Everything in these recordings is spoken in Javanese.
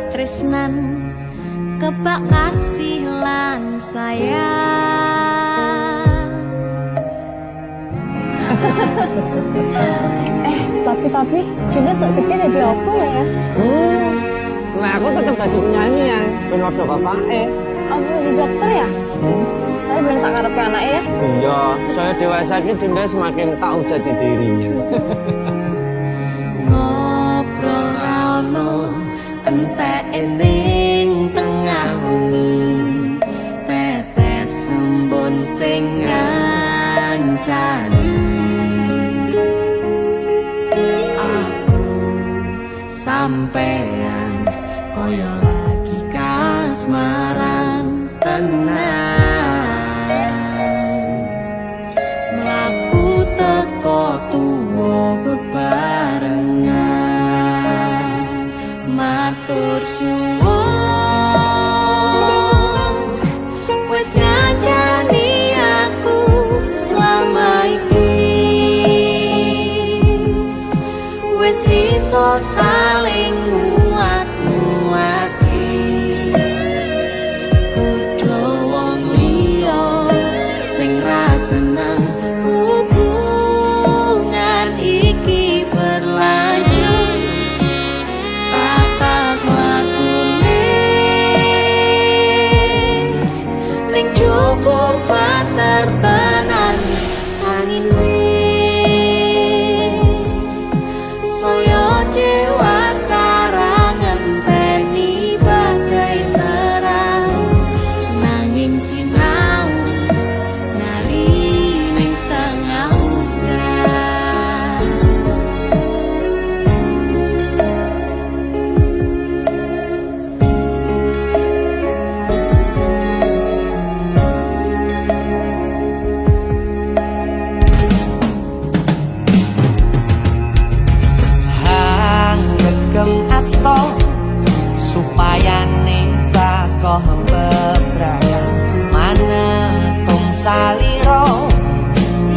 katresnan kebak kasih lan sayang. Tapi Junda sok gede dadi apa ya? Nah aku tetep dadi penyanyi ya, ben waktu bapak Apa jadi dokter ya? Tapi bener sakarepe anake ya? Iya, saya dewasa ini Junda semakin tahu jati dirinya. Ngobrol rano entek ning tengah wengi, tetes embun sing ngancani. Aku sampean koyo lagi kasmaran tenan, mlaku teko tuwa bebarengan, matur suwun wis ngancani aku selama iki, wis iso saling muat-muati. Kudu wong liya sing ra seneng hubungan iki berlanjut, tatak lakune ning cukup patertenan angin saya dewasa ra ngenteni badai terang, nanging sinau nari ning tengah udan. Hanggegem asto supaya ning bakoh bebrayan manetung saliro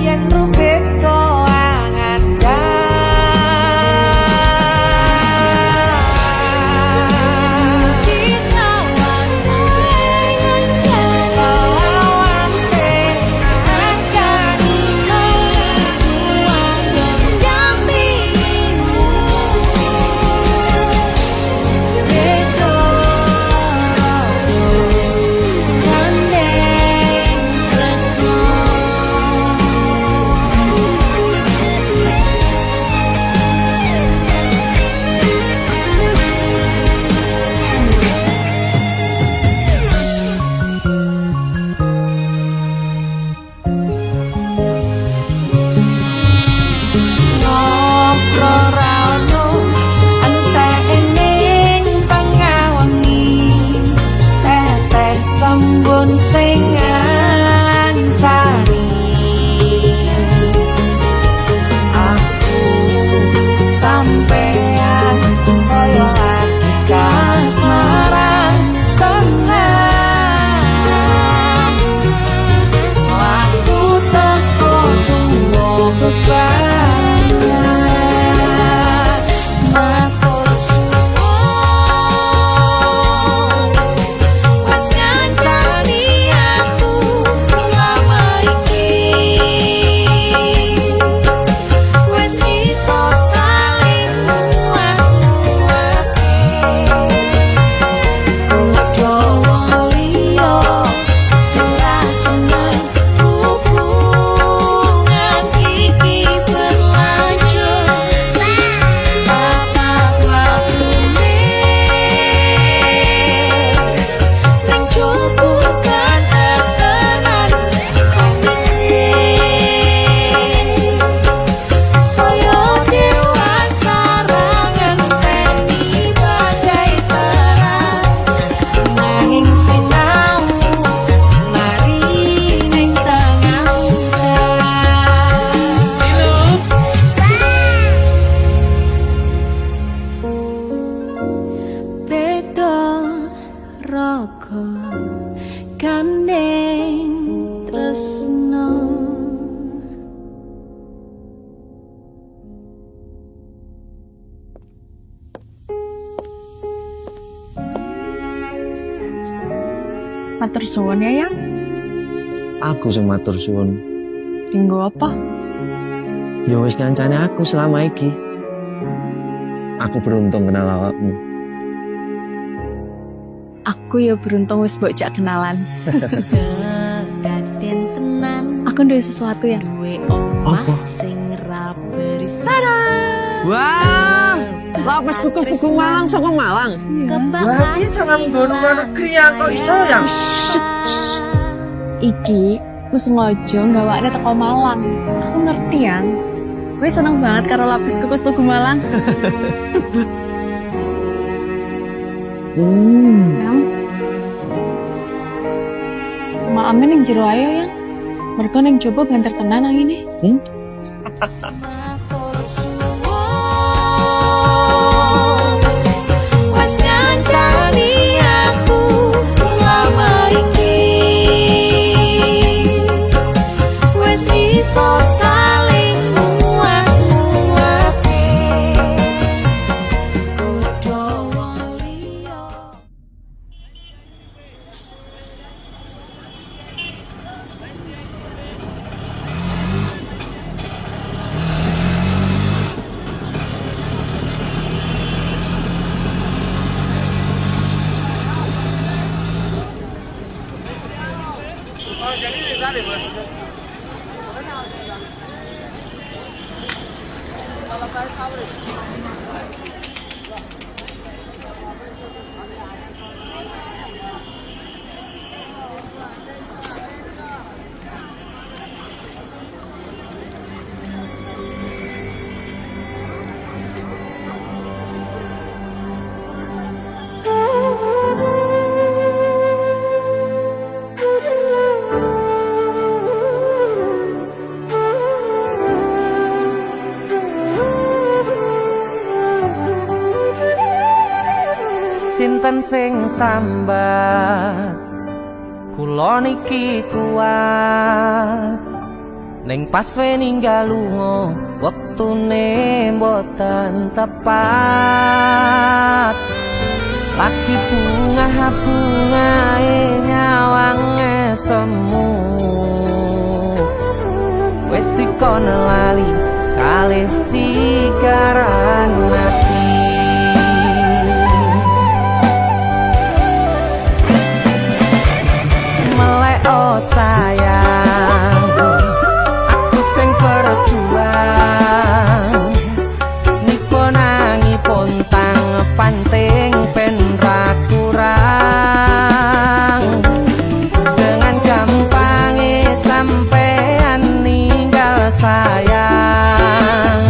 yen rubeda Matur suwun ya, Yang. Aku sing matur suwun. Dinggo apa? Ya wis ngancane aku selama iki. Aku beruntung kenal awakmu. Aku ya beruntung wis mbok jak kenalan. Kedaden tenan Aku duwe sesuatu ya. duwe omah Apa? sing ra berisik. Wah, lapis kukus tuku Malang saka Malang. Kebak Iya jangan nggon luar negeri ya kok iso ya. Iki aku sengaja gawakne teko Malang. Aku ngerti ya. Gue seneng banget karo lapis kukus tuku Malang. Yang maame ning jero ayo yang. Mergo ning coba banter tenan nang ini. Wes ngancani aku selama iki. Wes iso saling muat-muate. Kudu wong liya. Sinten sing sambat kula niki kuat ning pas we ninggal lunga wektune mboten tepat lagi bunga-bungae nyawange semu wis dikono lali kalih sikaran ati. Oh sayang, aku sing berjuang nipo nangipun tang panting ben ra kurang dengan gampangnya sampean ninggal sayang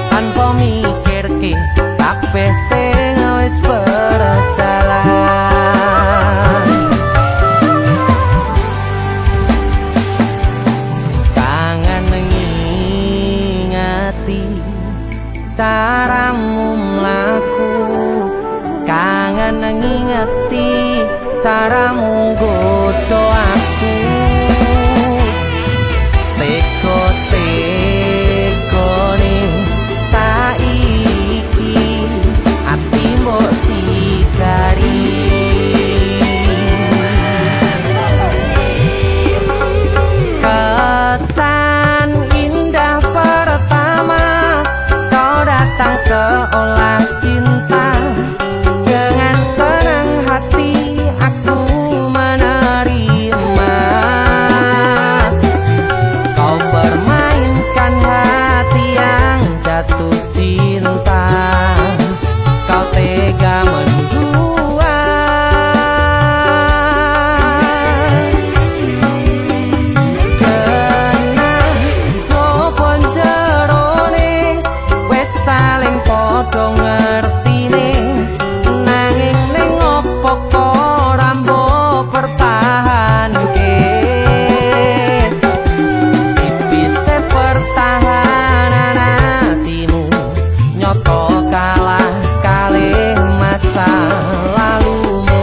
tanpa mikirke kabeh sing wis berjalan. Caramu mlaku kangen ngingeti caramu godho aku teko-tekone saiki ati mbok sikari kesan indah pertama datang seolah cinta dengan senang hati aku menerima kau permainkan hati yang jatuh cinta kau tega mendua kena jopon jerone saling podo ngertine nanging ning opo kok rambo pertahanke tipise pertahanan hatimu nyoto kalah kalih masa lalumu.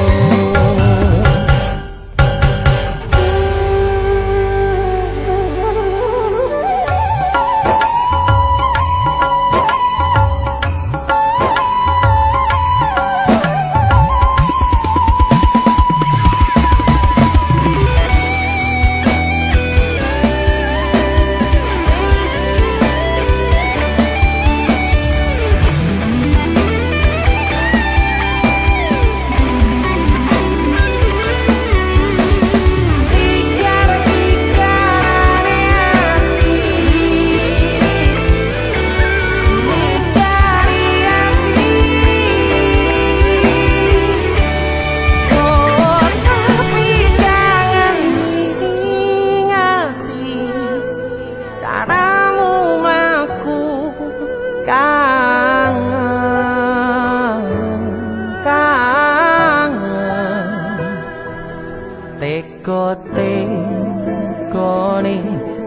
tegone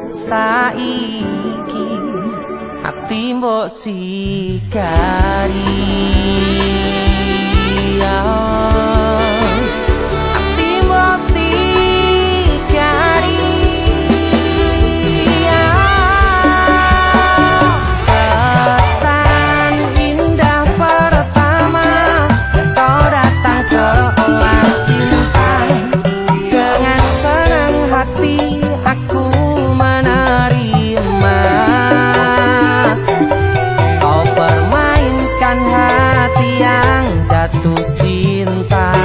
saiki ati mbok sikari ati mbok sikari kesan indah pertama kau datang seolah cinta dengan senang hati aku menerima kau permainkan hati yang jatuh cinta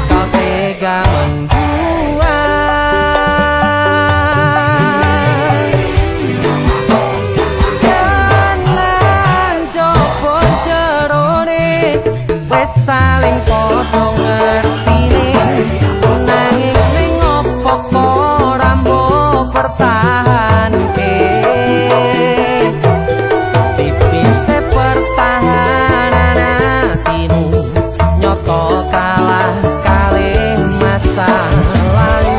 kau tega membuat kanan jopo jerone wes saling podo ngertine nanging ning opo ora mbok pertahanke tipis pertahanan hatimu nyoto kalah kalih masa lalu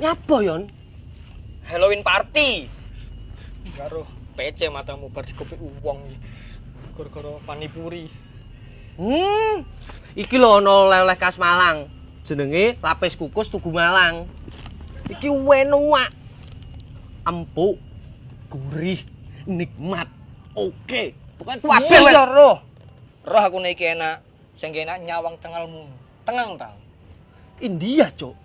nyapa yon Halloween party. Karo PC matamu bar dikopi uwong iki. Gara-gara panipuri. Iki lho ana oleh-oleh khas Malang. Jenenge lapis kukus Tugu Malang. Iki enak. Empuk, gurih, nikmat. Oke. Pokoke kabeh wis. Iya roh. Roh aku nek iki enak. Sing enak nyawang cengalmu. Tengang ta. India, Cuk.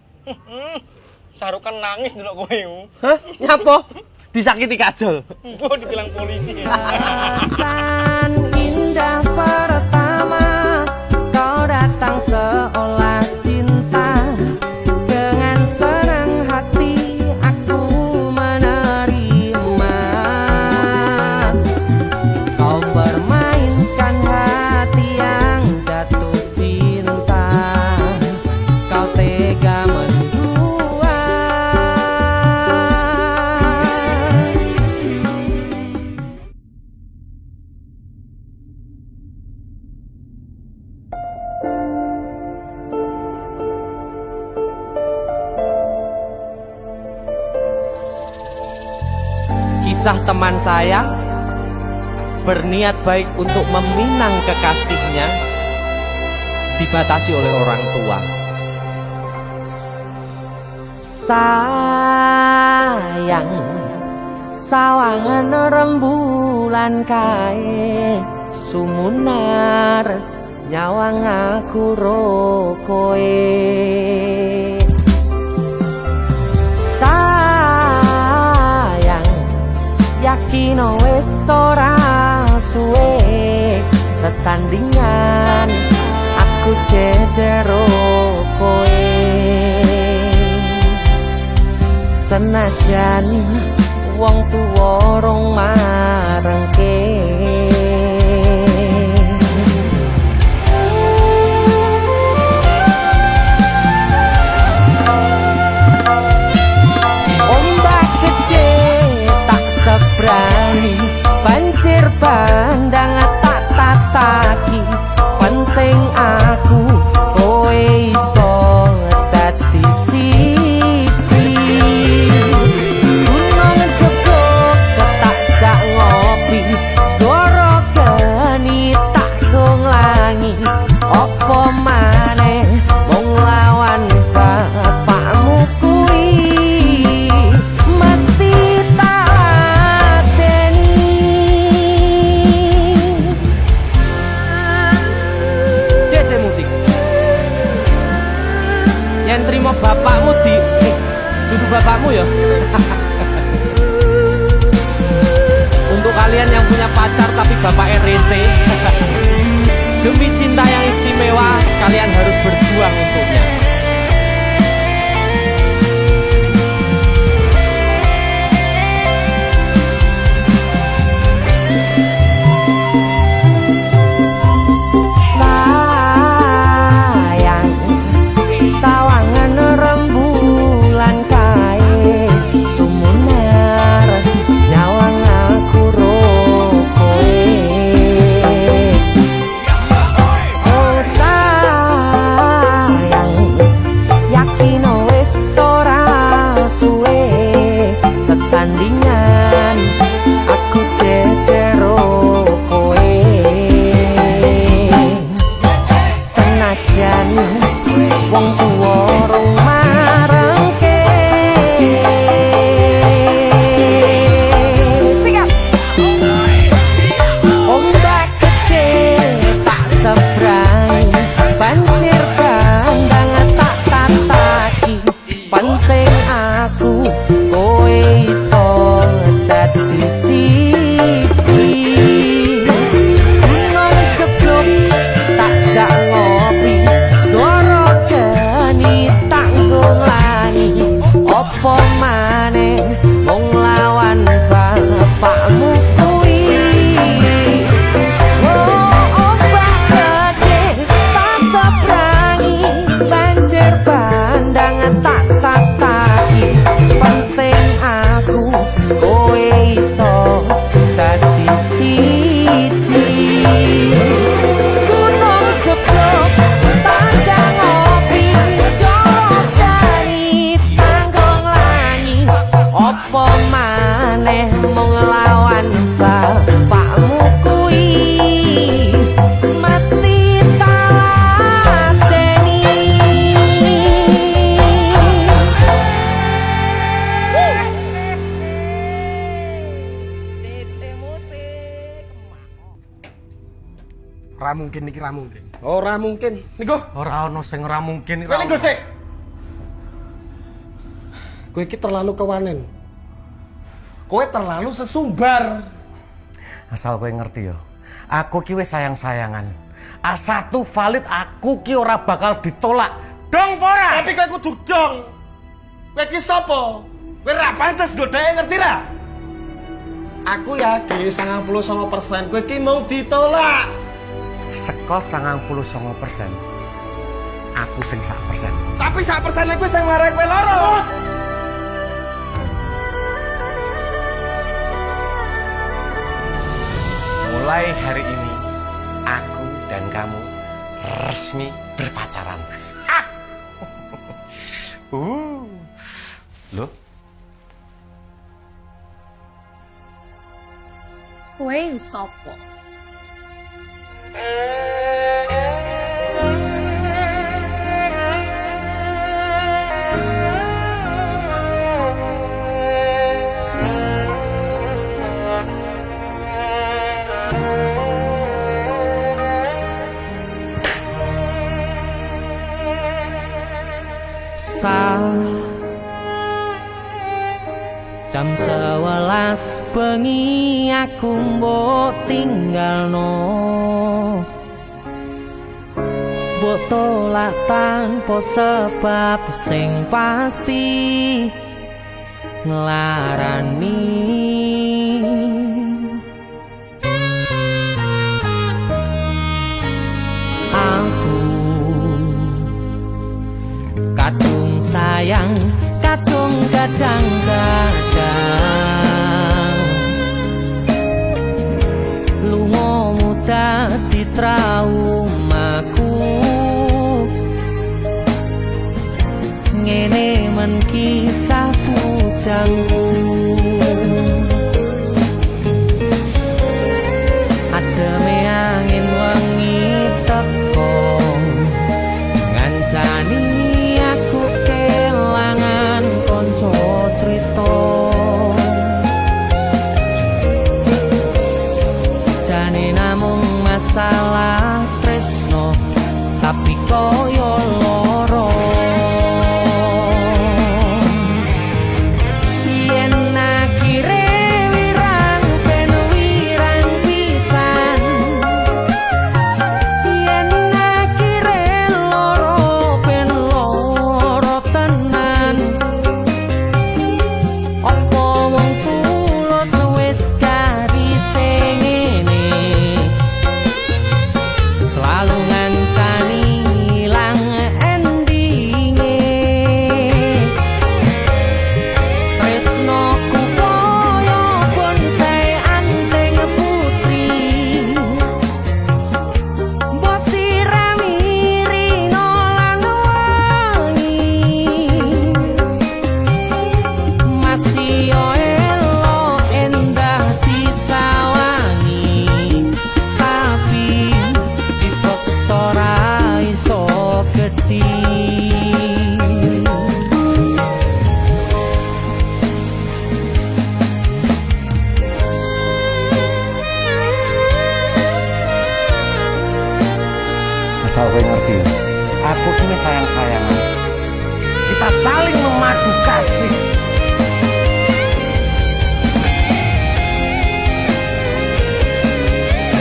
Sarukan nangis ndelok kowe. Hah? Nyapa? Disakiti kajol. Mbok dibilang polisi. Kesan indah pertama kau datang seolah cinta dengan senang hati aku menerima kau permainkan hati yang jatuh cinta kau tega menduat kisah teman saya berniat baik untuk meminang kekasihnya dibatasi oleh orang tua. Sayang, sawangan rembulan kae sumunar nyawang aku ro koe. Yakin wis ora suwe sesandingan aku jejero kowe senajan wong tuwa rong marengke berani banjir bandang tak tataki penting aku kowe iso dadi siji gunung jebok tak jak ngopi segoro geni tak nglangi opo maneh mung lawan bapakmu kuwi mesti terima bapakmu duduk bapakmu ya. Untuk kalian yang punya pacar tapi bapaknya rese, demi cinta yang istimewa kalian harus berjuang untuknya. Ora mungkin iki, ora mungkin. Ora mungkin. Niku, Ora ono sing ora mungkin. kowe niku sik. Kowe iki terlalu kewanen. Kowe terlalu sesumbar. Asal kowe ngerti yo. Aku ki wis sayang-sayangan. A1 valid aku ki ora bakal ditolak. Dong ora? Tapi kowe kudu dong. Kowe iki sapa? Kowe ra pantes godhae ngerti ra? Aku yakin 99% kowe iki mau ditolak. Seko 99%. Aku sing 1%. Tapi 1% kowe sing marai kowe loro. Mulai hari ini aku dan kamu resmi berpacaran. Loh? Kowe sopo? Jam 11 bengi aku mbok tinggalno, mbok tolak tanpa sebab sing pasti nglarani. Aku kadung sayang, kadung kadang-kadang lungamu dadi traumaku. Ngene men kisah bujangku, ademe angin wengi teko ngancani aku kelangan konco cerita. Jane namung masalah tresno, tapi koyo loro. Yen akhire wirang ben wirang pisan, yen akhire loro ben loro tenan. Apa wong tulus wis garise ngene, selalu ngancani ilang endinge. Tresnoku koyo bonsai anteng putri, mbok sirami rino lan wangi. Masih elo endah disawangi, tapi dipaksa ora iso gedhi. Asal kowe ngerti ya. Aku kini sayang-sayangan. Kita saling memadu kasih.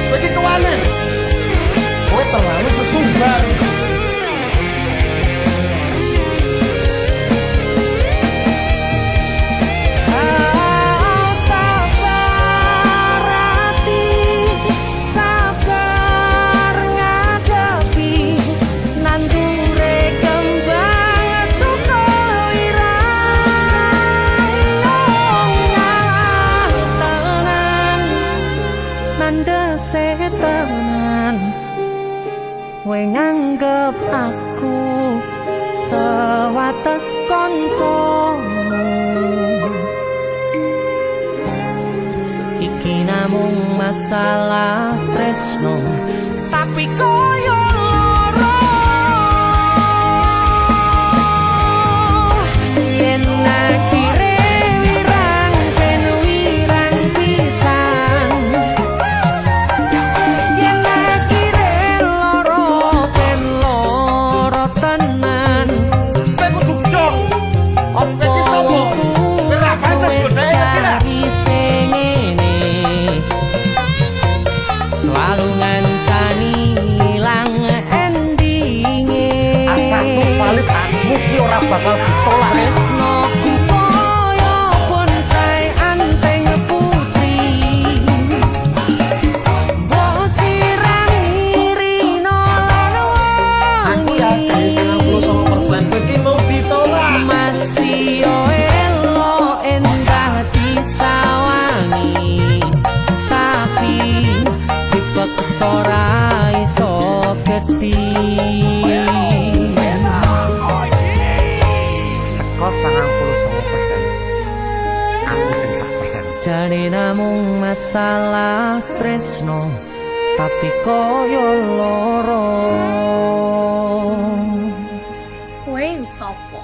Kowe iki kewanen. Kowe terlalu sesumbar. Sabar hati, sabar ngadepi nandure kembang tuko irang tenan, nandese tenan. Kowe nganggep aku sewates koncomu, iki namung masalah tresno, tapi koyo loro. Yen akhire wirang ben wirang pisan, yen akhire selalu ngancani ilang endinge. Asatu valid aku ki ora bakal ditolak. Tresnoku koyo bonsai anteng putri. Mbok sirami rino Aku yakin 99% kowe ki mau ditolak. masih yo elo endah disawangi, tapi dipaksa ora iso gedhi. Seko 99%. Aku sing 1%. Jane namung masalah tresno, tapi koyo loro. Kowe sopo?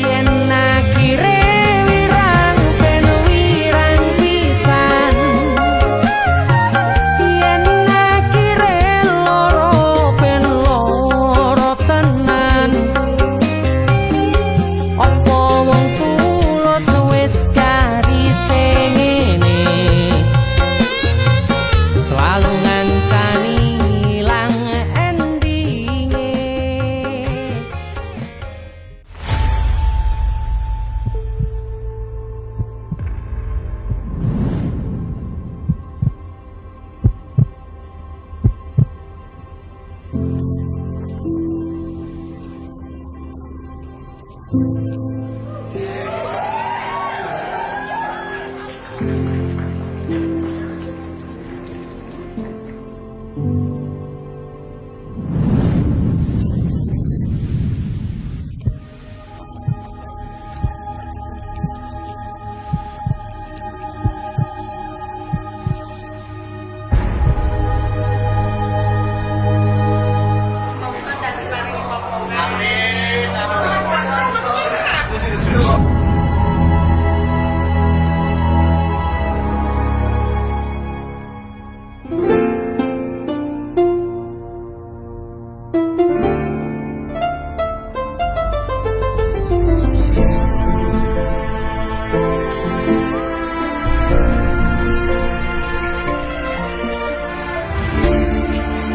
Yen akhire wirang ben wirang pisan, yen akhire loro ben loro tenan. Apa wong tulus wis karise ngene, selalu ngancani ilang endinge.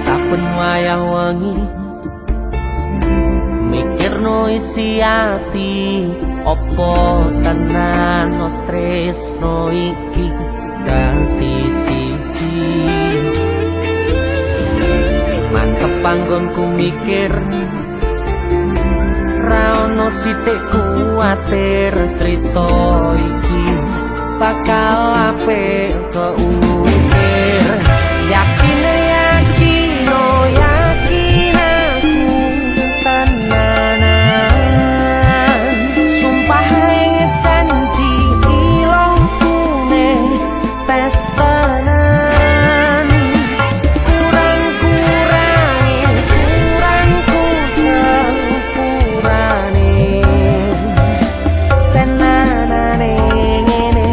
Saben wayah wengi mikirno isi ati, opo tenan tresno iki dadi siji. Mantep panggonku mikir, ra ono sithik kuwatir, crita iki bakal apik keukir. Yakin yakin oh yakin aku tenanan, sumpah ing janji ilongkune tes tenan. Kurangku sepurane, cenanane ngene.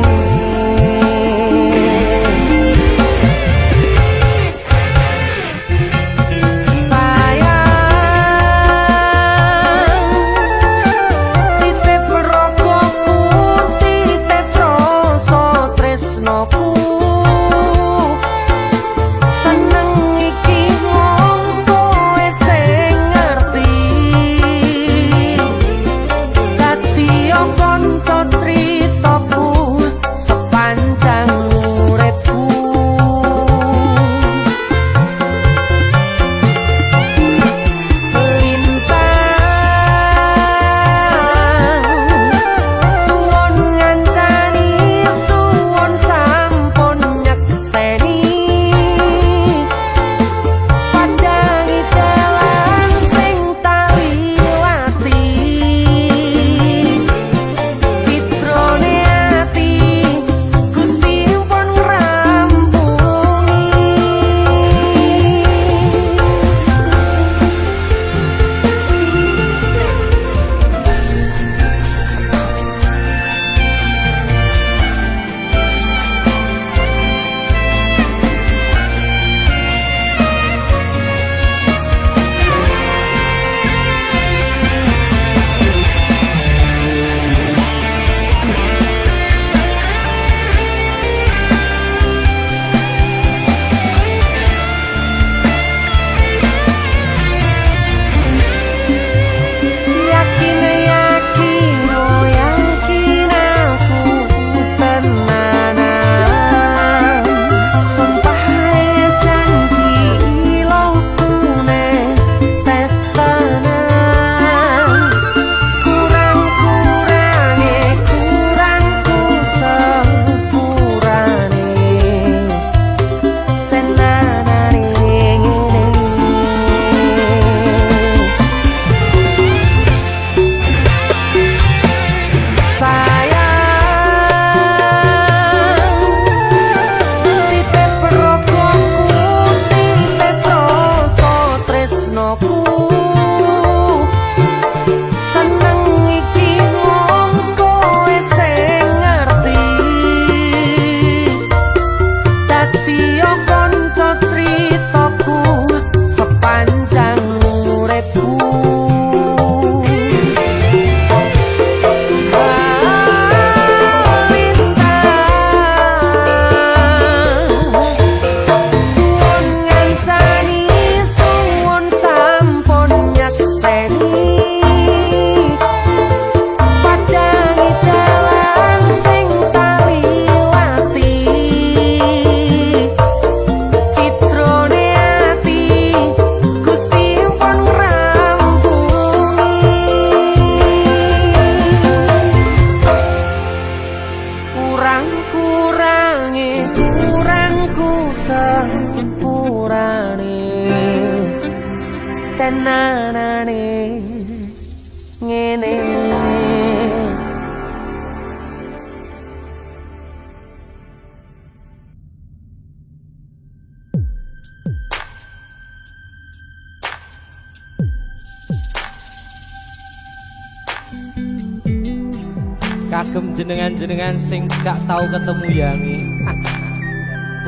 Kagem jenengan-jenengan sing gak tau ketemu yangi.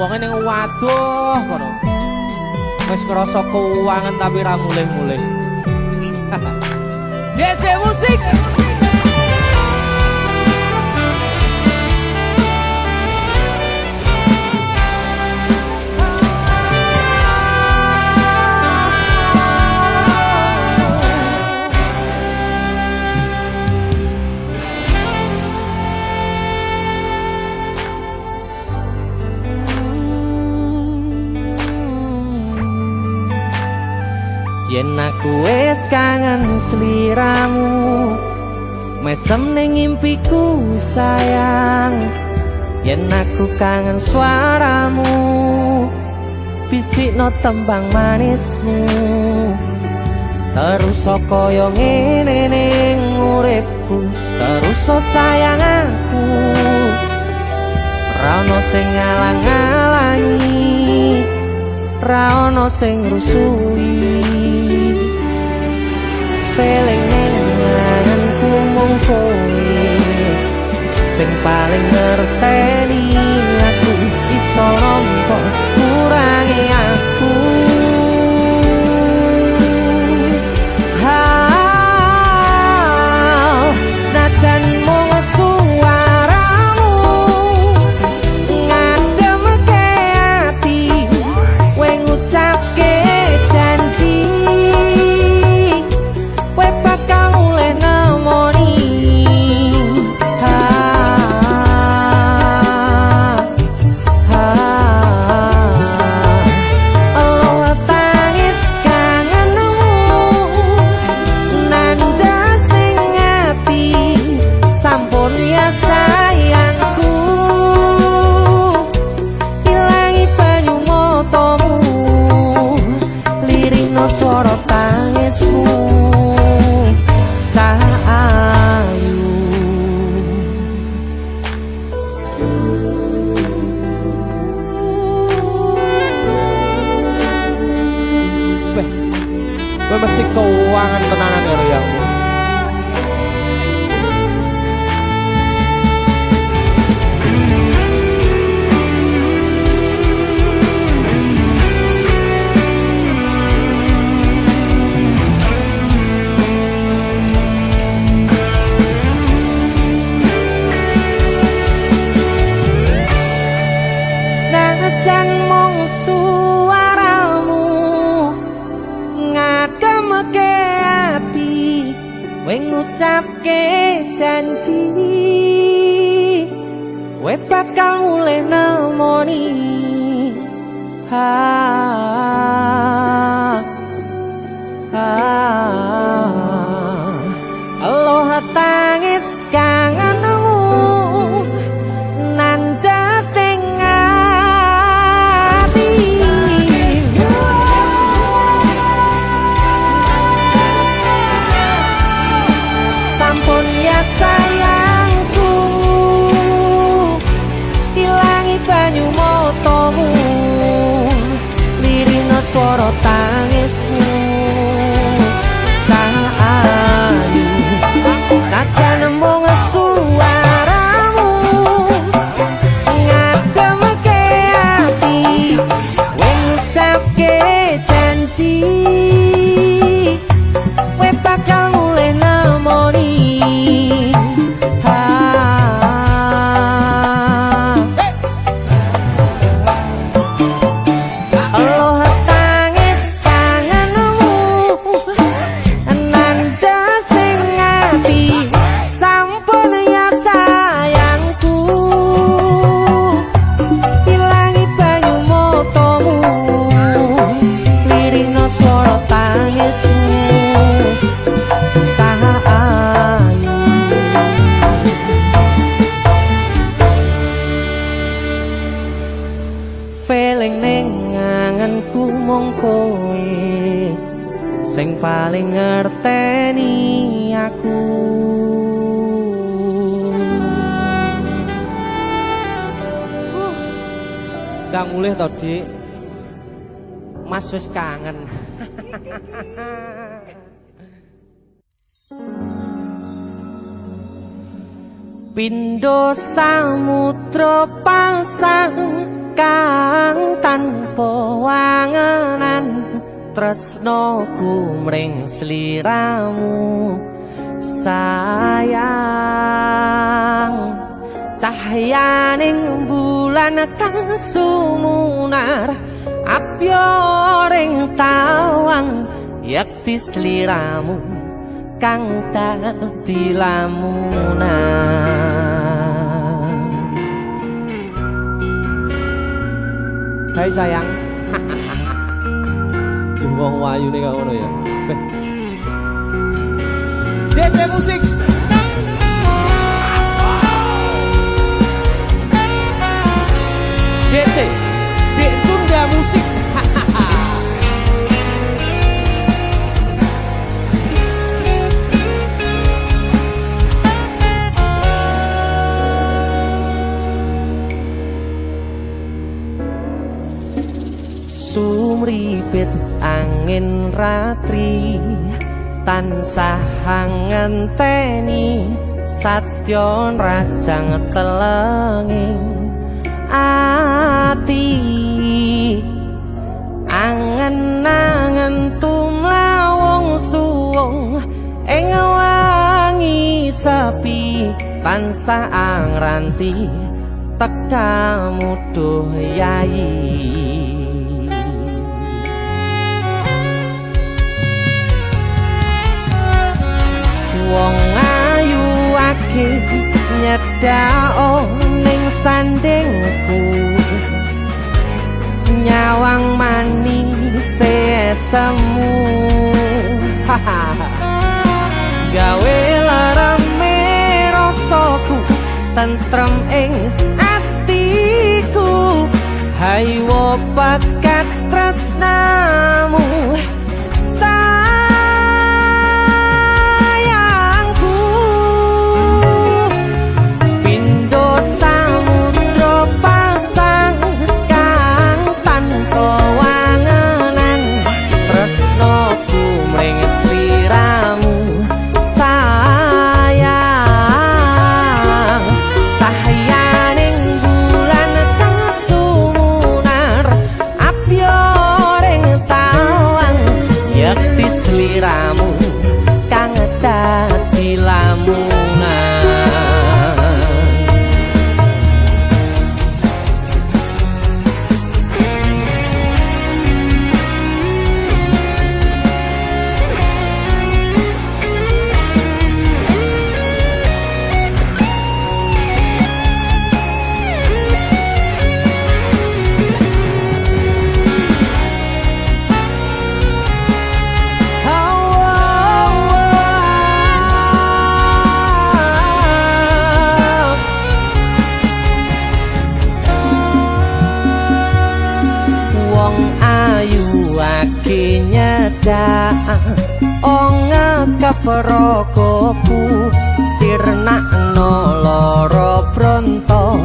Wonge ning waduh kono. Wis ngrasa keuangan tapi ra mulih-mulih. JC Musik. Yen aku wis kangen sliramu, mesem ning impiku sayang. Yen aku kangen suaramu, bisikno tembang manismu. Terus kaya ngene ning uripku, terus sayang aku. Ra ono sing ngalang-alangi, ra ono sing rusui. Feeling nenganku mung kowe sing paling ngerteni aku. Iso nampa kurangi aku. Senajan mung suaramu ngademke ati, kowe ngucapke janji kowe bakal mulih nemoni. Allah tangis kangenmu nandas ning ati, sampun ya sayangku. Ilangi banyu matamu, lirikno swara tangismu. Cahayu Weh, gue mesti keuangan tenanan ya Riamu. Senajan mung suaramu ngademke ati, kowe ngucapke janji kowe bakal mulih nemoni. Allah tangis kangenmu nandas ning ati. Sampun ya sayangku, ilangi banyu matamu, lirina swara tangismu. Cahayu senajan mung suaramu ngademke ati, kowe ngucapke janji kowe bakal mulih nemoni. Allah tangis kangenmu nandas ning ati, sampun ya sayangku. Ilangi banyu matamu, lirikno swara tangismu. Cahayu feeling ning anganku mung kowe sing paling ngerteni aku. Ndang mulih to, Dik. Mas wis kangen. Pindho samudra pasang kang tanpa wangenan tresnoku mring sliramu sayang cahyaning bulan kang sumunar apyoring tawang yakti sliramu kang dadi lamunan. Hai sayang. Jengwong wayu nih kau ya. DC musik. DC, Dek Tunda musik. Sumripit angin ratri tansah ngenteni satyon rajang telenging ati angen-angen tumlawung suwung ing wangi sepi tansah angranti tekamu duh yayi. Wong ayu ake nyedao ning sandingku nyawang manis semu gawe larame rasaku tentrem ing atiku haywo bakat tresnamu Keperokoku sirnakno loro bronto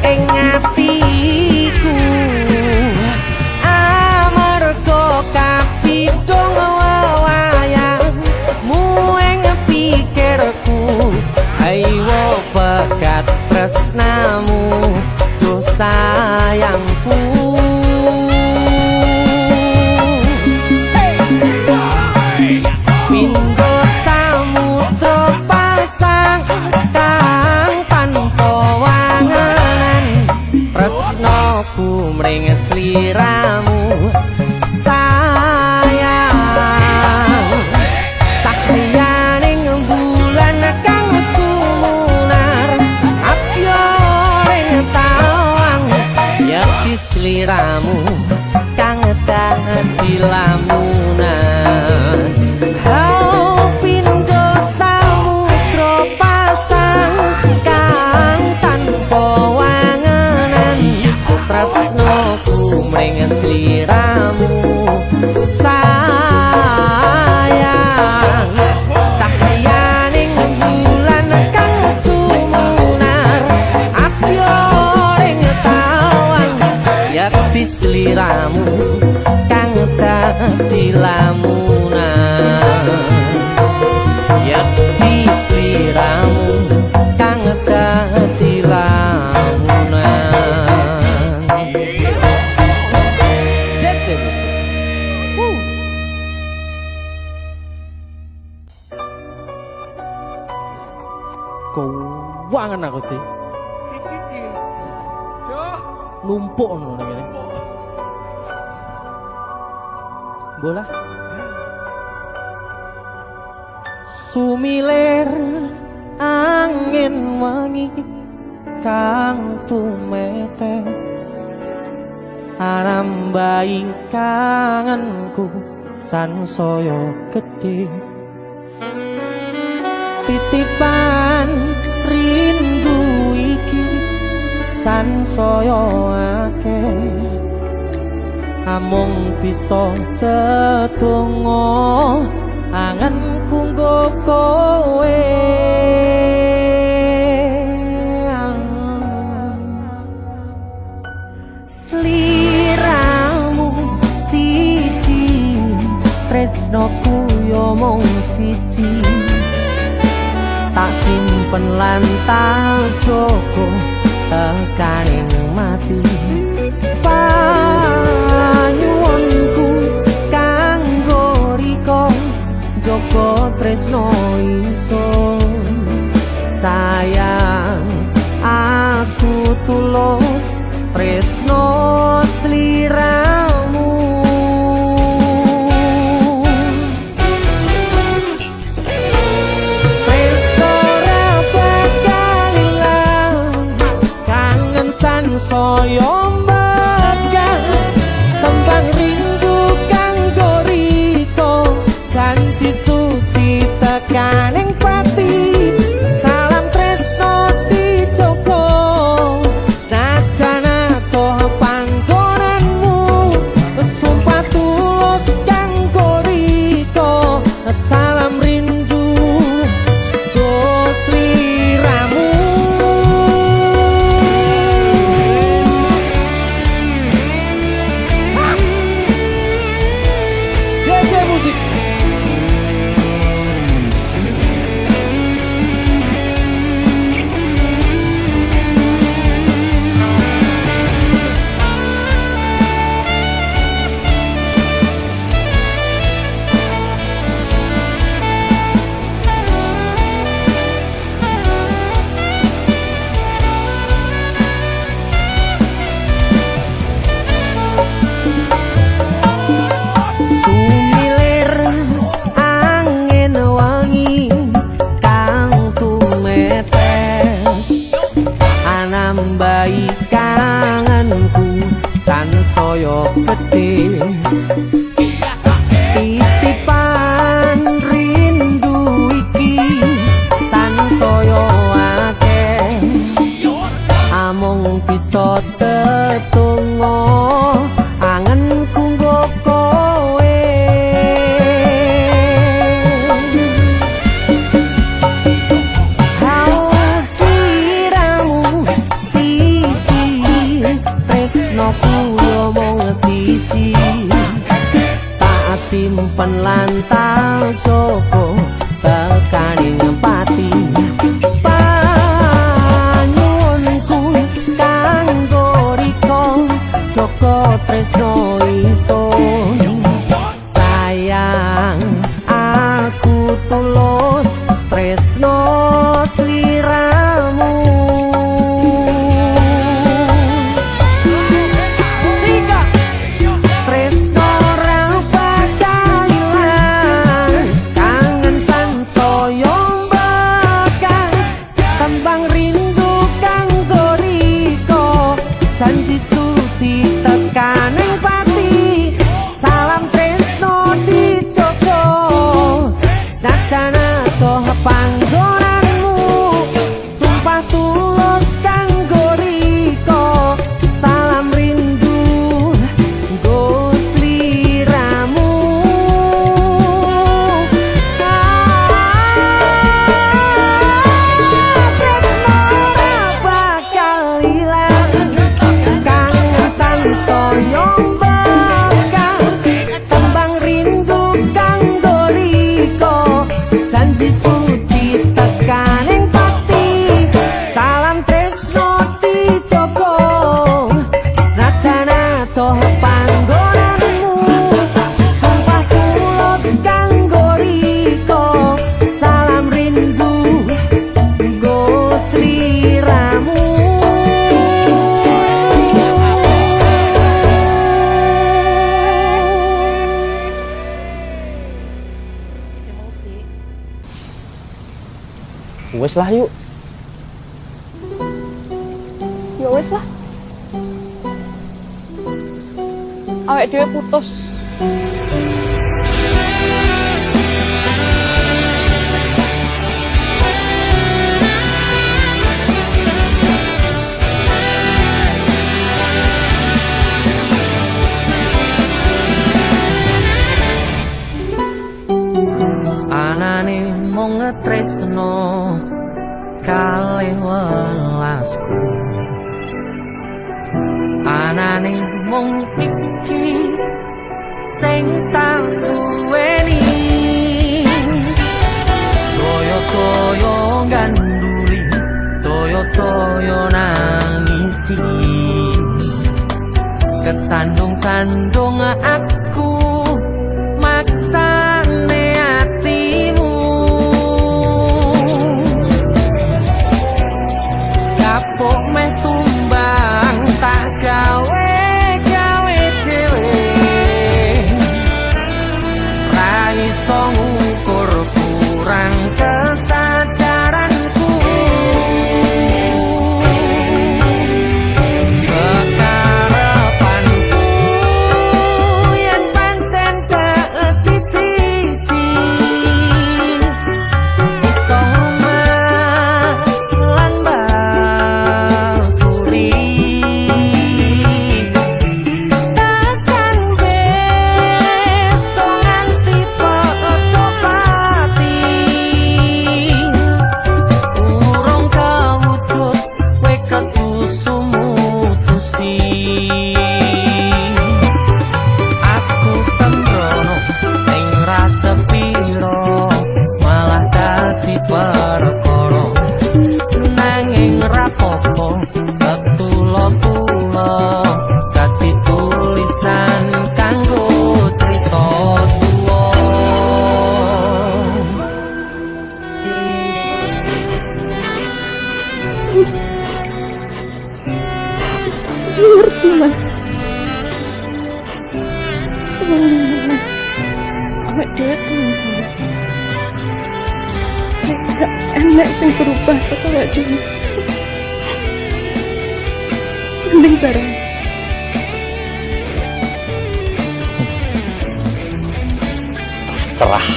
ing atiku amarga kapidhong wayangmu ing pikirku ayo bakat tresnamu duh sayangku. Pindho samudra pasang kang tanpa wangenan tresnoku mring sliramu sayang cahyaning bulan kang sumunar apyoring tawang yakti sliramu kang dadi lamunan. Pindho samudra pasang kang tanpa wangenan tresnoku mring sliramu sayang cahyaning bulan kang sumunar apyoring tawang yakti sliramu kang dadi lamunan yakti sliramu kang kewangan aku di Iki. Jo. numpuk ngono ngene. Bola. Sumilir angin wangi kang tumetes arambai kangenku sansaya gedhe titipan rindu iki sansaya akeh amung bisa tetunggo anganku nggo kowe sliramu siji tresnoku yo mung siji tak simpen lan tak jogo tekaning mati panyuwunku kanggo riko jogo tresno iso sayang aku tulus tresno sliramu tresno ra bakal ilang kangen sansaya mbegas tembang rindu kanggo riko janji suci tekaning pati salam tresno dijogo Wes lah yuk. Ya wis lah. Awake dhewe putus. Anane mung ngetresno kalih welasku. Anane mung iki sing tak duweni. Toyo-toyo ganduli, toyo-toyo nangisi. Kesandung-sandung aku maksane hatimu. Kapok meh tumbang tak gawe dhewe. Ra iso ngukur kurang kesadaranku. Kekarepanku yen pancen dadi siji. Iso mah lan bakuri. Takkan besok nganti poto pati. Urung kawujud kowe kesusu mutusi. Aku sembrono ning rasa piro malah dadi perkara. Nanging rapopo ketulo-tulo dadi tulisan kanggo cerita tuwa. Ngerti mas. Tenang. Awake dhewe tenang. Gak enak sing berubah kok awake dhewe. Mending bareng. Serah.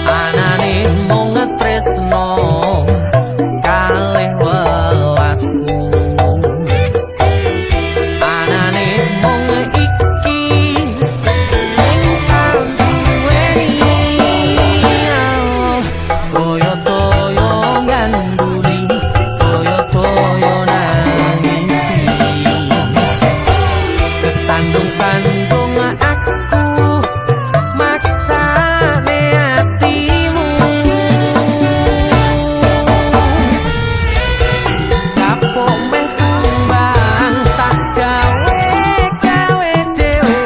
Anane mung ngetresno kalih welasku. Anane mung iki sing tak duweni. Toyo-toyo ganduli, toyo-toyo nangisi. Kesandung-sandung aku maksane hatimu. Kapok meh tumbang tak gawe dhewe.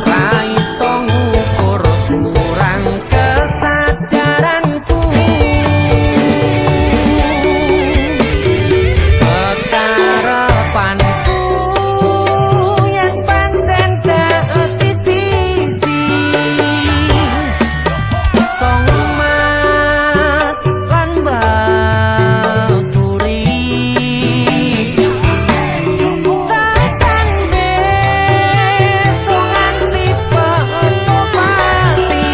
Ra iso ngukur kurang kesadaranku. Kekarepanku yen pancen dadi siji. Iso ngumat lan bakuri. Takkan besok nganti poto pati.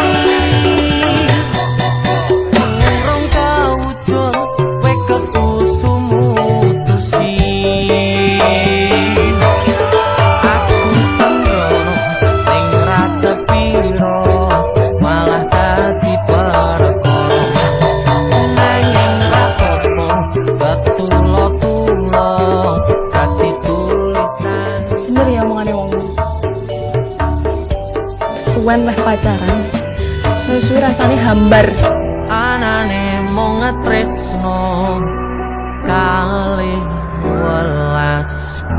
Urung kawujud kowe kesusu mutusi. Aku sembrono ning rasa piro malah dadi perkara. Nanging rapopo betulo-tulo dadi tulisan. Bener ya omongane wong. Suwen meh pacaran. Suwe-suwe rasane hambar. Anane mung ngetresno kalih welasku.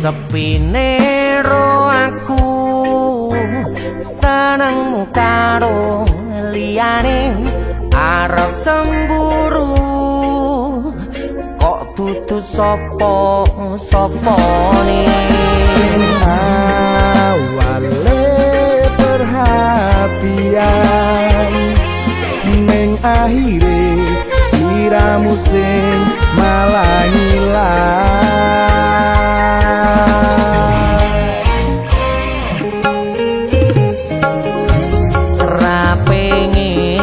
sepine ro aku senengmu karo liyane arep cemburu kok dudu sapa-sapane awale perhatian ning akhire siramu sing malah ra pengen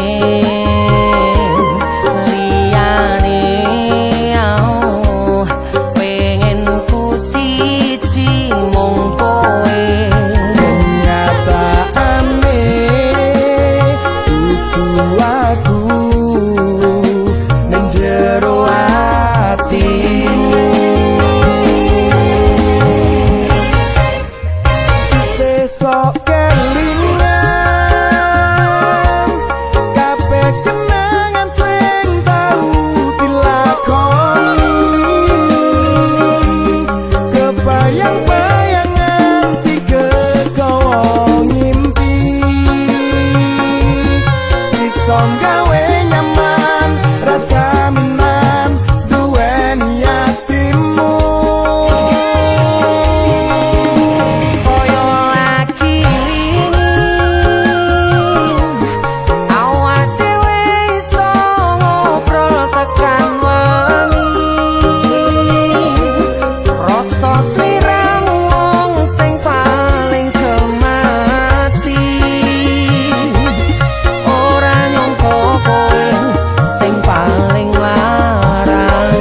liyane pengen ku siji mung kowe kenyataane dudu aku ning jero atimu sesok kelingan kabeh kenangan sing tau dilakoni kebayang-bayangan tiga kau ngimpi iso gawe nyaman rajaminan duweni atimu koyo lagi awak dhewe iso ngobrol tekan wengi rasa sliramu wong sing paling gemati ora nyangka kowe sing paling larang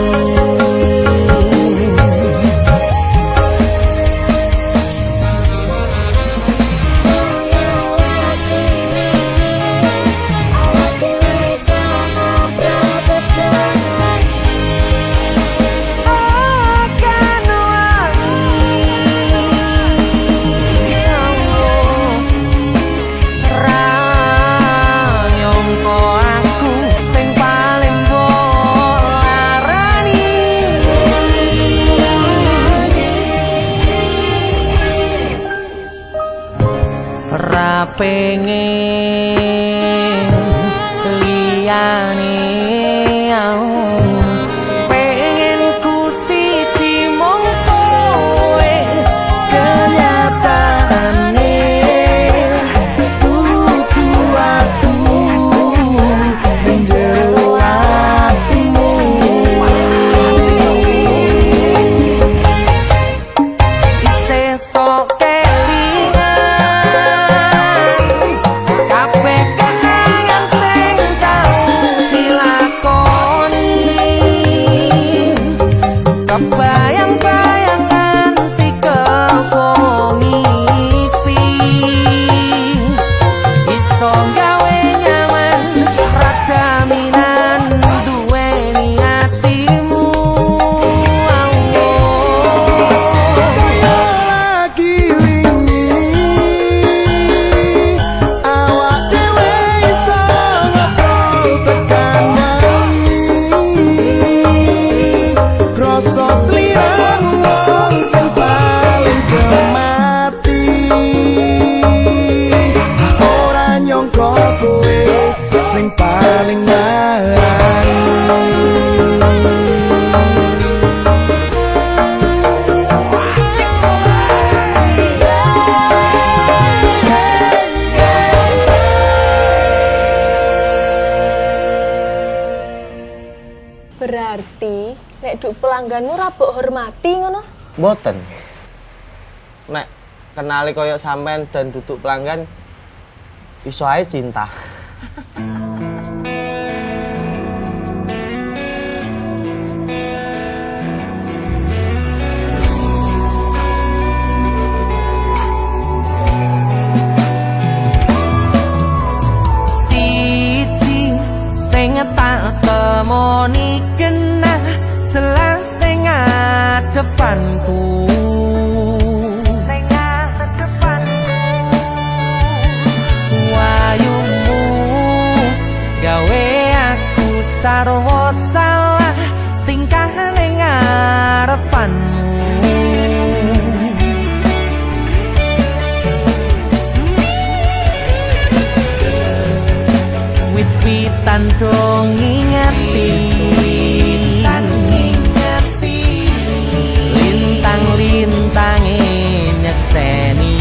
ra pengen liyane pengen ku siji mung kowe kenyataane dudu aku ning jero atimu sesok kelingan kabeh kenangan sing tau dilakoni kebayang-bayangan tiga ngipi iso gawe nyaman rajaminan duweni atimu kaya lagi wingi awak dhewe iso ngobrol tekan wengi krasa sliramu wong sing paling gemati ora nyangka kowe sing paling larang Berarti nek duk pelangganmu ra mbok hormati ngono. Mboten. Nek kenali koyo sampean dan duduk pelanggan iso ae cinta. Siji sing tak temoni genah jelas ning ngadepanku. Wayumu gawe aku sarwa salah tingkah ning ngarepanmu. lintang dong ngingati lintang-lintange nyekseni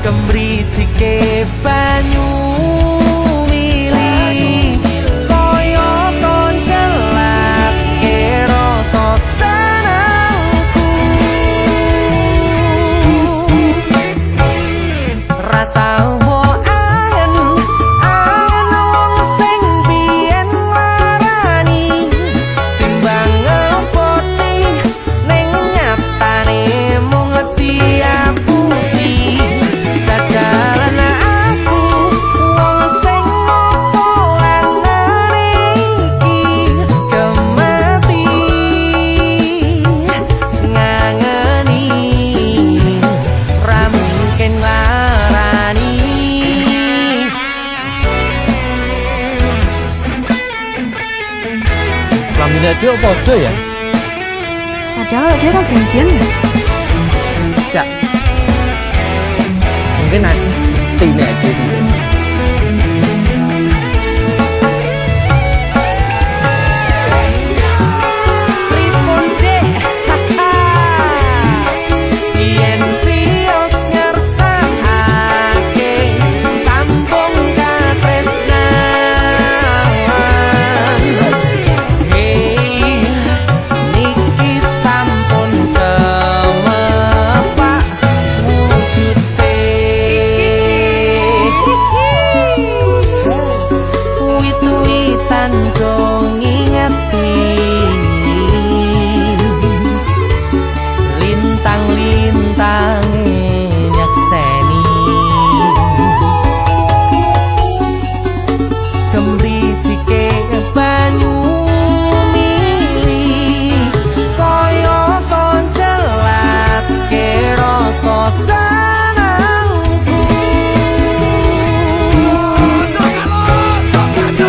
kemricike banyu mili kaya ton jelas ke rasa senengku rasa angen wong sing biyen larani timbang ngepoti ning nyatane mung diapusi jajalan aku wong sing ngopo lanane iki kemati ngangeni ra mungkin larani Lamine dia podo ya? Padahal dia kan janjian ya. Enggak. Mungkin aja Tine aja sih. pripun dek yen sios ngersakake sambung katresnan niki sampun cemepak wujute wit-witan dong ngingati lintang-lintange nyekseni kemricike banyu mili kaya ton jelas ke rasa senengku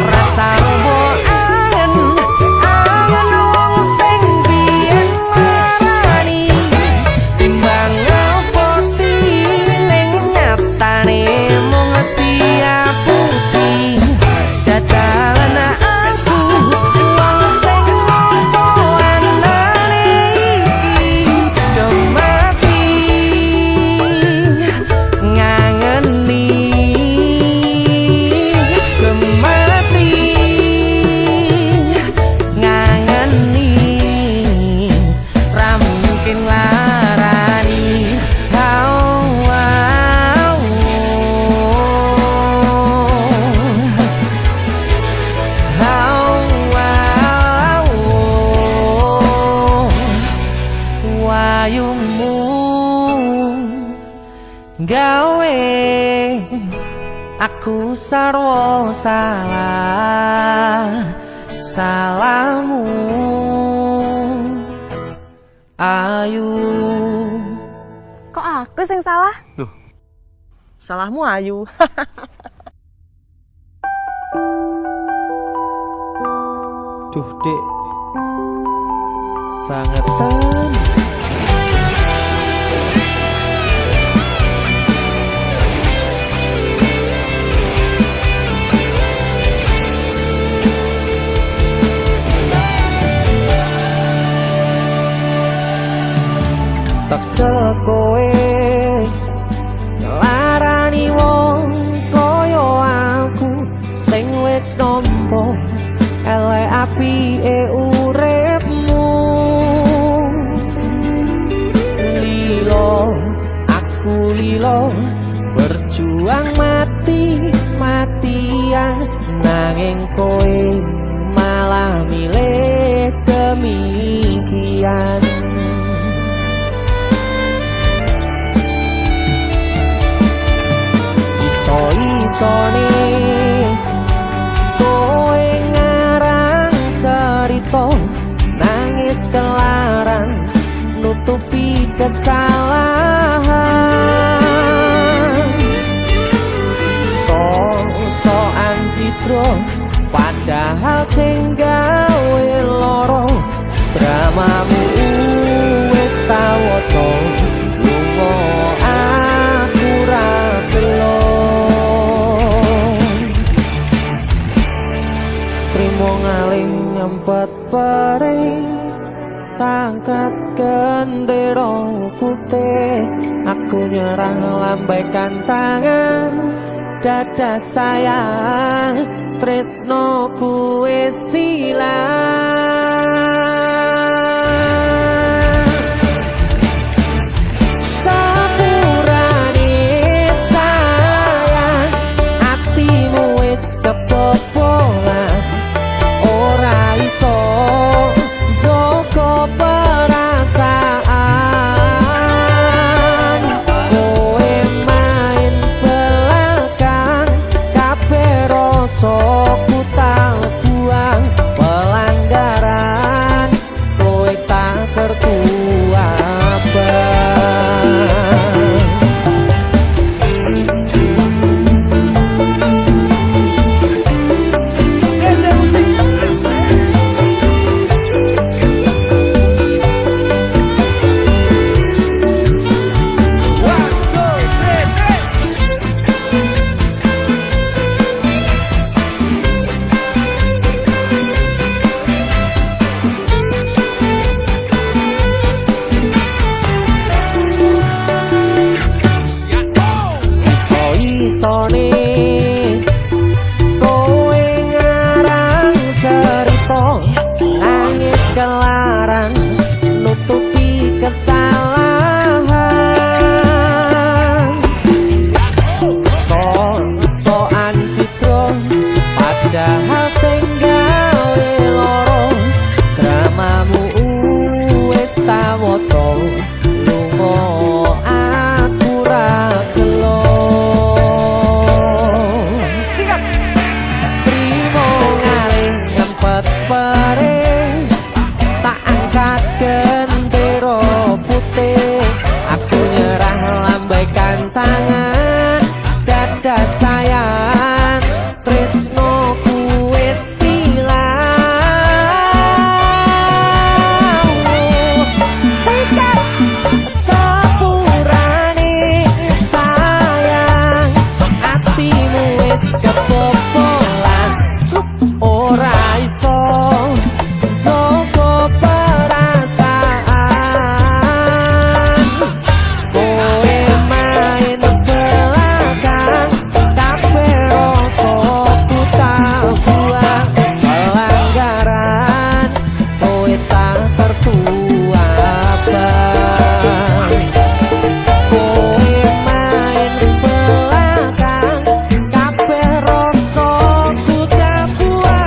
rasa angen wong sing biyen larani timbang ngepoti ning nyatane mung diapusi jajalan aku wong sing ngopo lanane iki kemati ngangeni kemati ngangeni ra mungkin larani wayumu gawe aku sarwa salah salahmu ayu Kok aku sing salah? Salahmu Ayu. duh dek bangetan tekel kowe ngelarani wong kaya aku sing wis nampa elek apike uripmu lilo aku lilo berjuang mati-matian nanging kowe malah milih demikian iso-isone kowe ngarang cerita nangis selaran nutupi kesalahan so-soan citro padahal sing gawe loro dramamu wis tawoto lunga aku ra gelem trimo ngalih nyempet pering tangkat gendera putih, aku nyerah lambaikan tangan dada sayang, tresnoku wis ilang. Sepurane sayang, atimu wis kebobolan, ora iso joko perasaan. Kowe main belakang, kabeh rasa ku tak buang. Pelanggaran kowe tak kertu abang. Iso-isone kowe ngarang cerita, nangis kelaran nutupi kesalahan. So-soan citra padahal sing gawe loro, dramamu wis tak waca, lunga aku ra gelo. Trimo ngalih nyempet pering, tak angkat gendera putih, aku nyerah lambaikan tangan dada sayang, tresnoku wis ilang. Sikat sepurane sayang, atimu wis kebobolan, ora iso joko perasaan. Kowe main belakang, kabeh rasa ku tak buang. Pelanggaran kowe tak tertua abang. Kowe main belakang, kabeh rasa ku tak buang.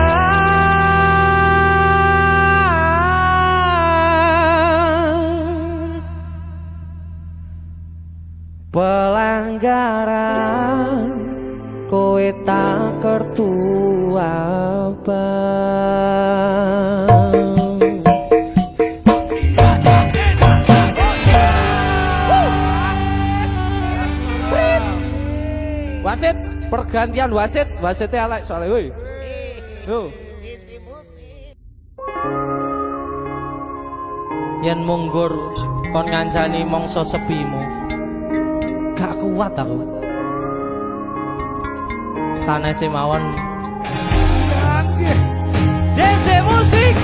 Pelanggaran kowe tak kertu abang. Wasit, pergantian wasit, wasitnya elek soalnya woi. Yo. Yen munggur kon ngancani mongso sepimu, gak kuat aku. Sanese mawon. DC Musik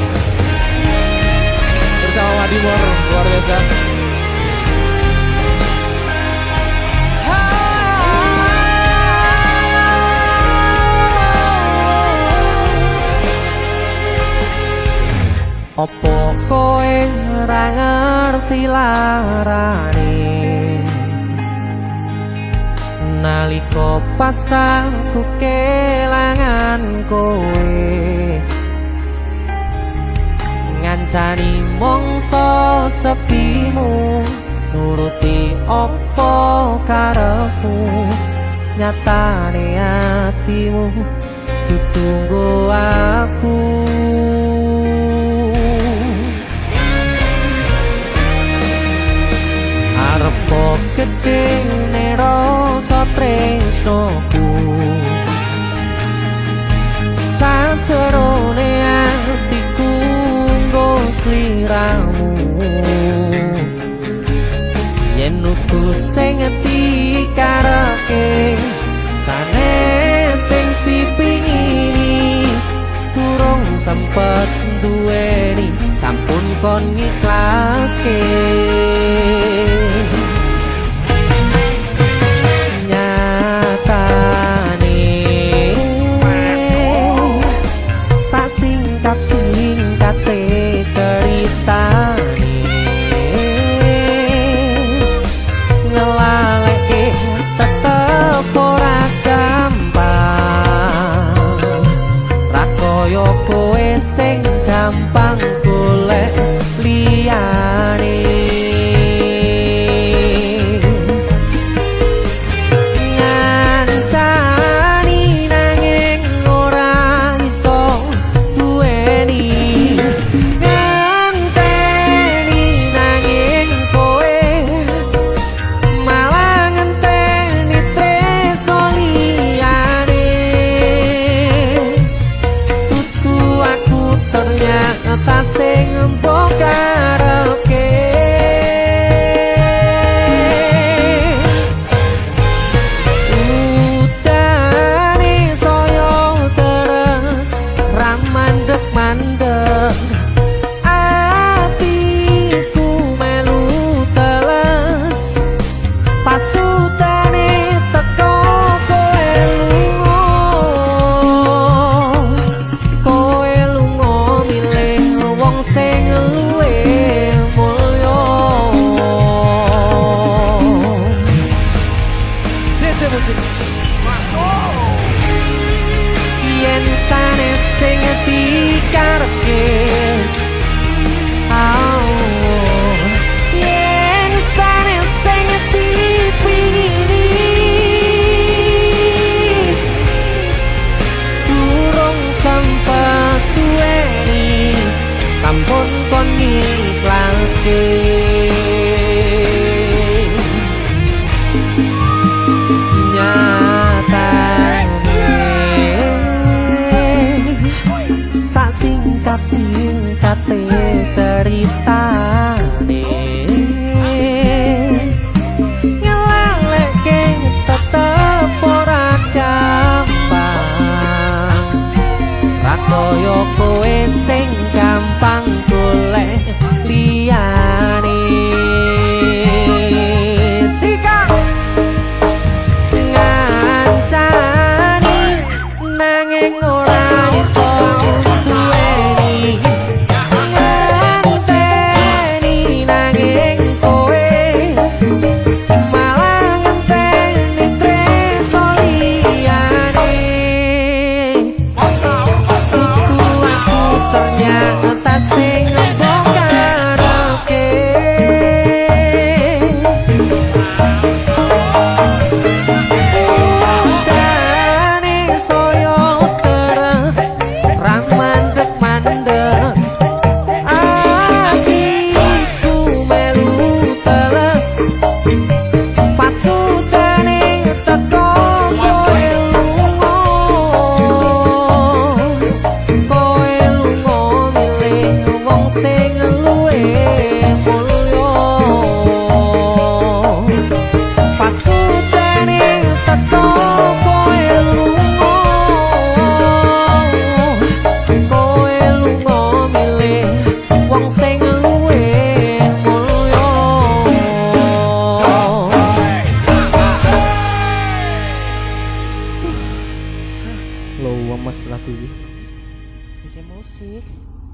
bersama Madimor, luar biasa. Opo kowe ora ngerti larane, nalika pas aku kelangan kowe, ngancani mongso sepimu, nuruti opo karepmu, nyatane atimu ditunggu aku. Arep gedene rasa tresnoku, sajerone atiku nggo sliramu. Yen utus sing dikareke, sanes sing dipingini, turu duweni sampun kon ngiklaske nyatane sasingkat-singkate ceritane ngelaleke tetep ora gampang ra koyo kowe sing gampang golek liyane ngancani nanging ora iso duweni ngenteni nanging kowe malah ngenteni tresno liyane tutu aku ternyata sing mbok karepke udane saya terus ra mandeg-mandeg atiku melu teles pasutane teko kowe lunga milih wong sing luwe mulya yen sanes sing dikarepke yen sanes sing dipingini durung sempet duweni sampun kon ngiklaske singkat-singkate ceritane ngelaleke tetep ora gampang ra koyo kowe sing gampang golek liyane sikap ngancani nanging ora iso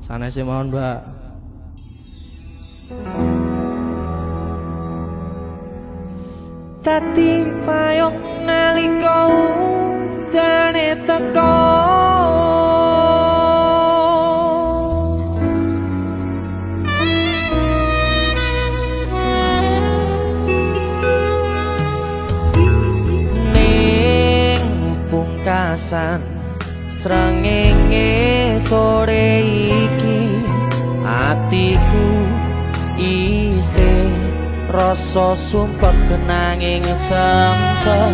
sanesé mohon Mbak tati payung nalika udane teko ning pungkasan srengenge sore iki atiku isih rasa sumpek kenanging sempet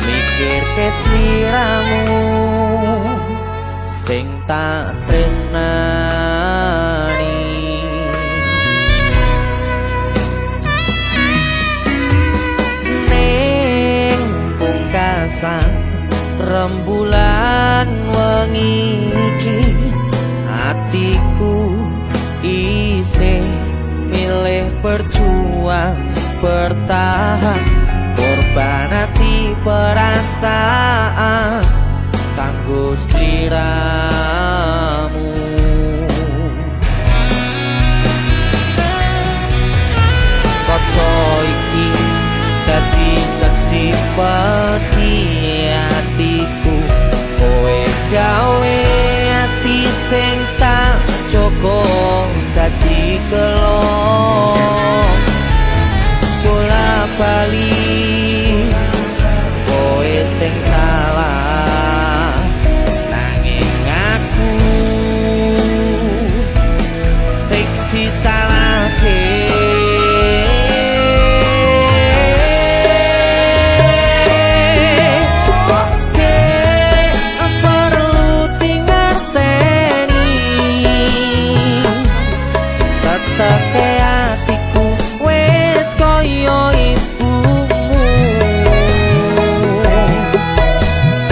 mikir kesliramu sing tak tresnani ning pungkasan rembulan wengi iki atiku bertahan, korban hati perasaan kanggo sliramu. Kaca iki dadi saksi peti hatiku, kowe gawe hati sing tak joko dadi kelo. Bola bali kowe sing salah, nanging aku sing disalahke. Tetep hatiku wis koyo ibumu,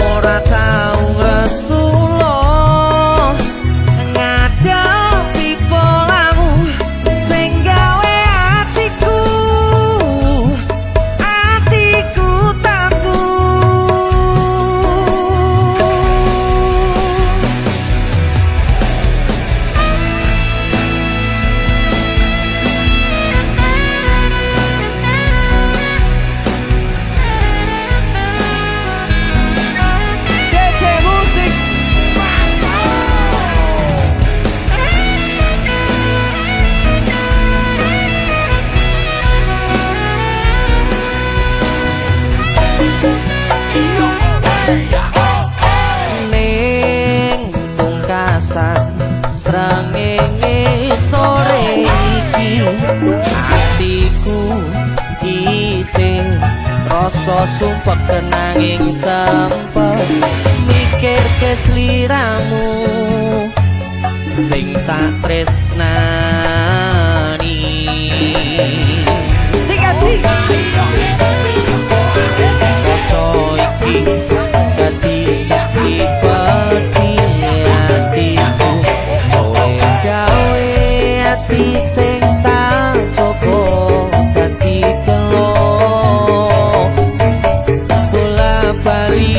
ora tau ngresula ngadepi polamu sing gawe hatiku tatu. Ning pungkasan srengenge sore iki, hatiku isih rasa sumpek kenanging sempet mikirke sliramu sing tak tresnani. Sikati kaca iki dadi saksi peti hatiku, kowe gawe hati sing tak joko dadi kelo. Bola bali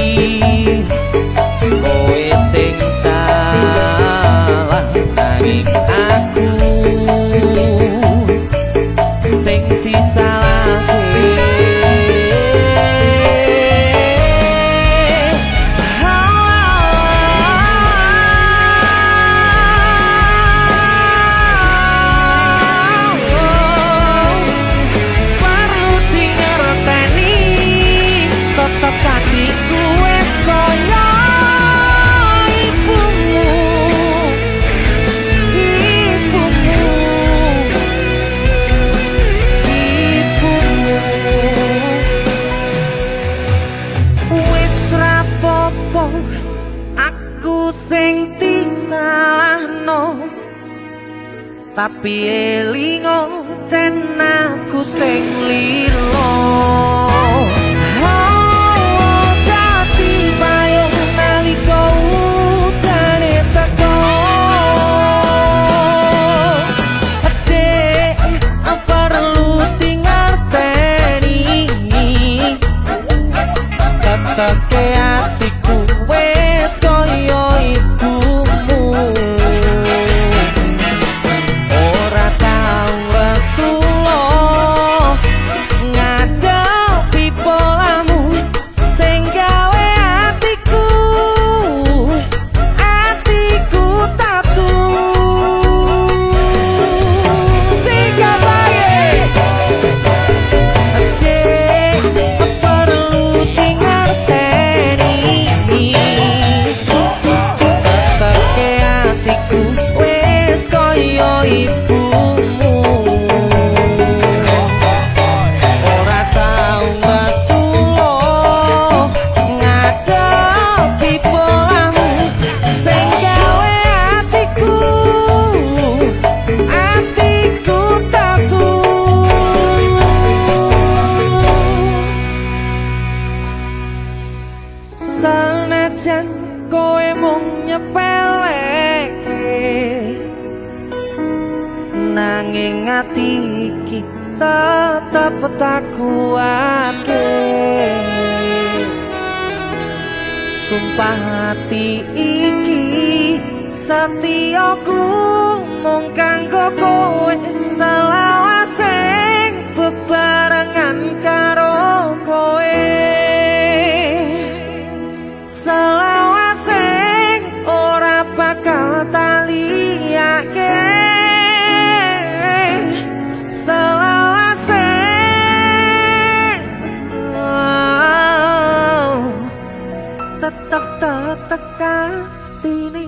kowe sing salah, nanging aku sing disalahke. Aku sing disalahno, tapi elingo ten aku sing lilo. Dadi payung nalika udane teko, dek perlu dingerteni, teteke hatiku wis koyo ibumu, ora tau resula ngadepi polamu sing gawe hatiku tatu. Sikap lagi dek perlu dingerteni, teteke hatiku wis koyo ibumu, ora tau ngesula ngadepi polamu sing gawe hatiku tatu. Sanajan kowe mung nyepeleke, nanging ati iki tetep tak kuatke. Sumpah hati iki setiaku mung kanggo kowe, selawase bebarengan karo kowe, selawase ora bakal tak liyake, selawase tetep atine.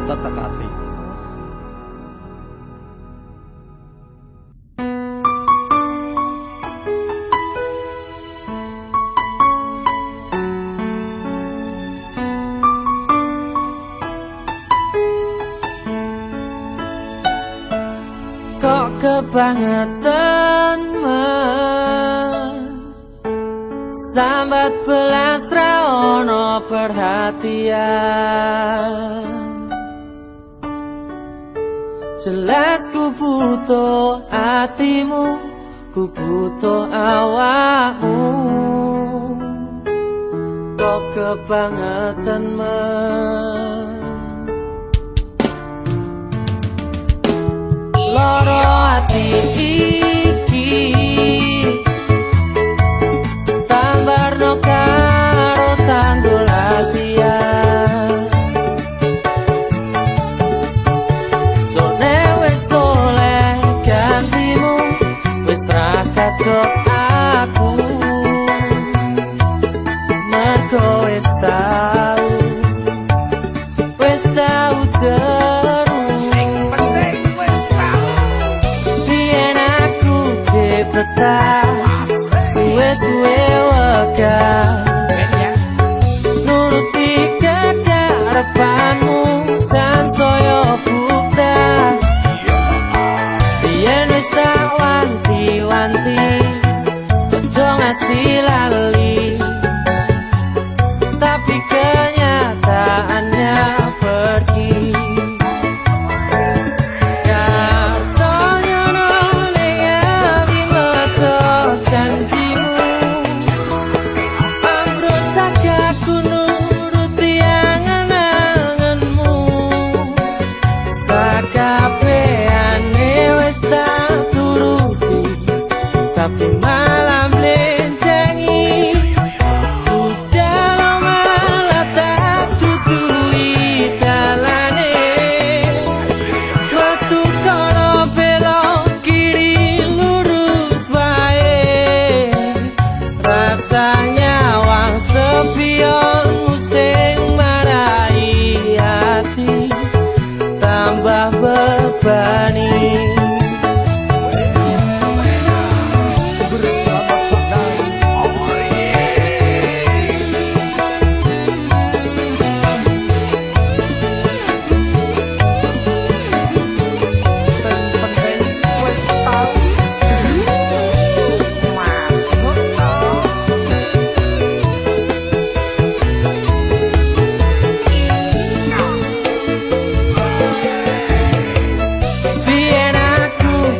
Tetep ati. Kok kebangetan sambat belas ra ono perhatian. Jelas ku butuh hatimu, ku butuh awakmu. Kok kebangetan loro ati iki tambarno karo tanggul latihan. Sone wis oleh gantimu, wis ra kacok aku, mergo wis tau jeru. Biyen aku cepetan suwe-suwe wegah nuruti kekarepanmu sansaya buktah. Biyen wis tak wanti-wanti ojo ngasih lali, tapi kenyataannya pergi. Tapi malam lencengi udah malah tak tutui dalane. Waktu kono belok kiri lurus wae, rasanya wang sepion musing marai hati, tambah bebani.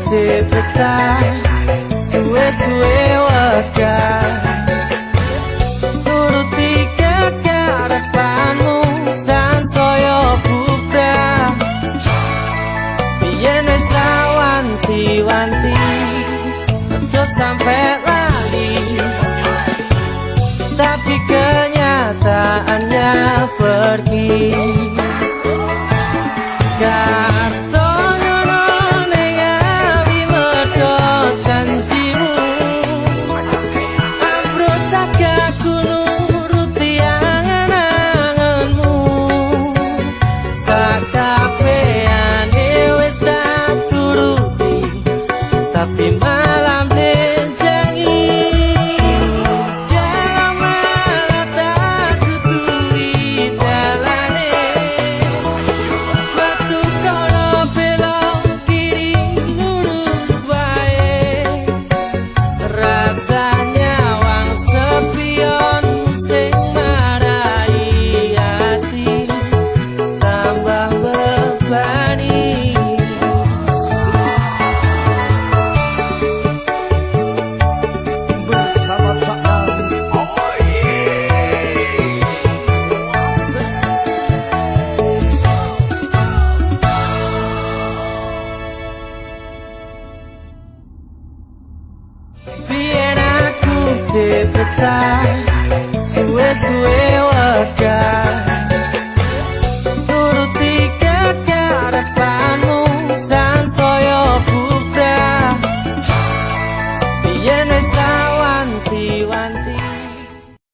Cepetan suwe-suwe wegah nuruti kekarepanmu sansaya bubrah. Biyen wis tak wanti-wanti ojo sampe lali, tapi kenyataannya pergi. Tapi malam lencengi dalam malah tak tutui dalane. isih betah suwe-suwe wegah